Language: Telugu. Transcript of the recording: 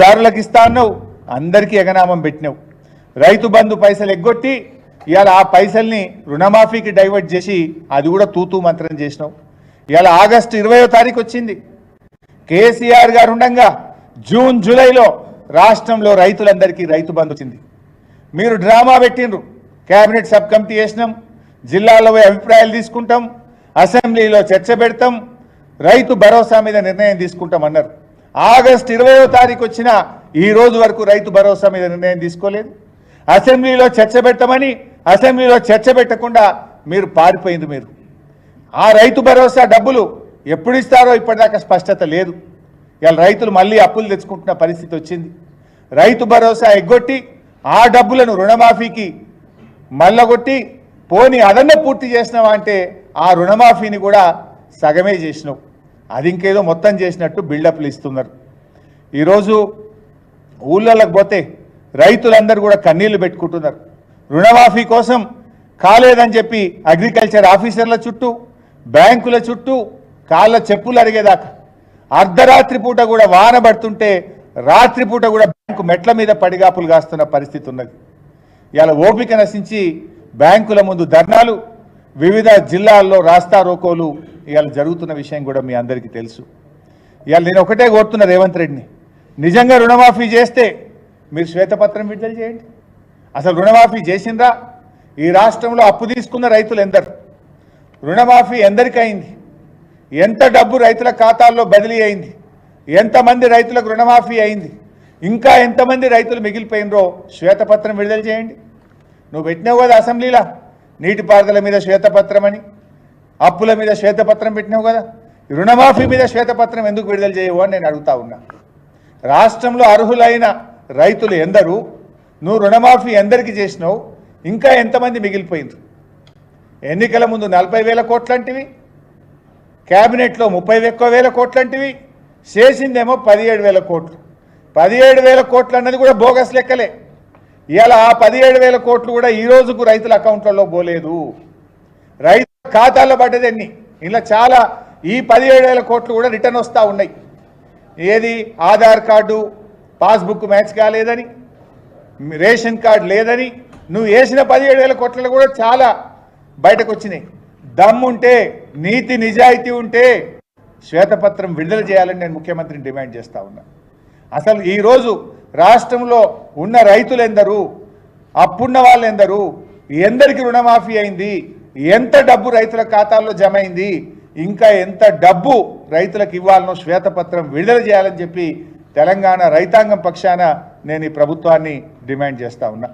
దారులకు ఇస్తా అన్నావు, అందరికీ ఎగనామం పెట్టినావు. రైతు బంధు పైసలు ఎగ్గొట్టి ఇవాళ ఆ పైసల్ని రుణమాఫీకి డైవర్ట్ చేసి అది కూడా తూతూ మంత్రం చేసినావు. ఇవాళ ఆగస్టు 20వ తారీఖు వచ్చింది. కేసీఆర్ గారు ఉండగా జూన్ జూలైలో రాష్ట్రంలో రైతులందరికీ రైతు బంధు వచ్చింది. మీరు డ్రామా పెట్టిండ్రు. కేబినెట్ సబ్ కమిటీ చేసినాం, జిల్లాలో అభిప్రాయాలు తీసుకుంటాం, అసెంబ్లీలో చర్చ పెడతాం, రైతు భరోసా మీద నిర్ణయం తీసుకుంటాం అన్నారు. ఆగస్టు 20వ తారీఖు వచ్చిన ఈ రోజు వరకు రైతు భరోసా మీద నిర్ణయం తీసుకోలేదు. అసెంబ్లీలో చర్చ పెట్టమని అసెంబ్లీలో చర్చ పెట్టకుండా మీరు పారిపోయింది. మీరు ఆ రైతు భరోసా డబ్బులు ఎప్పుడు ఇస్తారో ఇప్పటిదాకా స్పష్టత లేదు. ఇవాళ రైతులు మళ్ళీ అప్పులు తెచ్చుకుంటున్న పరిస్థితి వచ్చింది. రైతు భరోసా ఎగ్గొట్టి ఆ డబ్బులను రుణమాఫీకి మళ్ళగొట్టి పోని అదన్న పూర్తి చేసినావా అంటే ఆ రుణమాఫీని కూడా సగమే చేసినావు. అది ఇంకేదో మొత్తం చేసినట్టు బిల్డప్లు ఇస్తున్నారు. ఈరోజు ఊళ్ళకి పోతే రైతులందరూ కూడా కన్నీళ్లు పెట్టుకుంటున్నారు. రుణమాఫీ కోసం కాలేదని చెప్పి అగ్రికల్చర్ ఆఫీసర్ల చుట్టూ బ్యాంకుల చుట్టూ కాళ్ళ చెప్పులు అరిగేదాకా అర్ధరాత్రి పూట కూడా వాన పడుతుంటే రాత్రిపూట కూడా బ్యాంకు మెట్ల మీద పడిగాపులు కాస్తున్న పరిస్థితి ఉన్నది. ఇవాళ ఓపిక నశించి బ్యాంకుల ముందు ధర్నాలు, వివిధ జిల్లాల్లో రాస్తా రోకోలు ఇవాళ జరుగుతున్న విషయం కూడా మీ అందరికీ తెలుసు. ఇవాళ నేను ఒకటే కోరుతున్నా రేవంత్ రెడ్డిని, నిజంగా రుణమాఫీ చేస్తే మీరు శ్వేతపత్రం విడుదల చేయండి. అసలు రుణమాఫీ చేసిండ్రా? ఈ రాష్ట్రంలో అప్పు తీసుకున్న రైతులు ఎందరు? రుణమాఫీ ఎందరికి అయింది? ఎంత డబ్బు రైతుల ఖాతాల్లో బదిలీ అయింది? ఎంతమంది రైతులకు రుణమాఫీ అయింది? ఇంకా ఎంతమంది రైతులు మిగిలిపోయినరో శ్వేతపత్రం విడుదల చేయండి. నువ్వు పెట్టినావు కదా అసెంబ్లీలో నీటిపారుదల మీద శ్వేతపత్రం అని, అప్పుల మీద శ్వేతపత్రం పెట్టినావు కదా, రుణమాఫీ మీద శ్వేతపత్రం ఎందుకు విడుదల చేయవు అని నేను అడుగుతా ఉన్నా. రాష్ట్రంలో అర్హులైన రైతులు ఎందరు? నువ్వు రుణమాఫీ ఎందరికి చేసినావు? ఇంకా ఎంతమంది మిగిలిపోయినరు? ఎన్నికల ముందు 40,000 కోట్లంటివి, క్యాబినెట్లో 30,000 కోట్లంటివి, చేసిందేమో 17,000 కోట్లు. 17,000 కోట్లు అన్నది కూడా బోగస్ లెక్కలే. ఇలా ఆ 17,000 కోట్లు కూడా ఈ రోజుకు రైతుల అకౌంట్లలో పోలేదు. రైతుల ఖాతాల్లో పడ్డది ఎన్ని? ఇలా చాలా ఈ 17,000 కోట్లు కూడా రిటర్న్ వస్తూ ఉన్నాయి. ఏది? ఆధార్ కార్డు పాస్బుక్ మ్యాచ్ కాలేదని, రేషన్ కార్డు లేదని, నువ్వు వేసిన 17,000 కోట్లలో కూడా చాలా బయటకు వచ్చినాయి. దమ్ముంటే, నీతి నిజాయితీ ఉంటే శ్వేతపత్రం విడుదల చేయాలని నేను ముఖ్యమంత్రిని డిమాండ్ చేస్తూ ఉన్నా. అసలు ఈరోజు రాష్ట్రంలో ఉన్న రైతులు ఎందరు? అప్పున్న వాళ్ళు ఎందరు? ఎందరికి రుణమాఫీ అయింది? ఎంత డబ్బు రైతుల ఖాతాల్లో జమ అయింది? ఇంకా ఎంత డబ్బు రైతులకు ఇవ్వాలనో శ్వేతపత్రం విడుదల చేయాలని చెప్పి తెలంగాణ రైతాంగం పక్షాన నేను ఈ ప్రభుత్వాన్ని డిమాండ్ చేస్తూ ఉన్నా.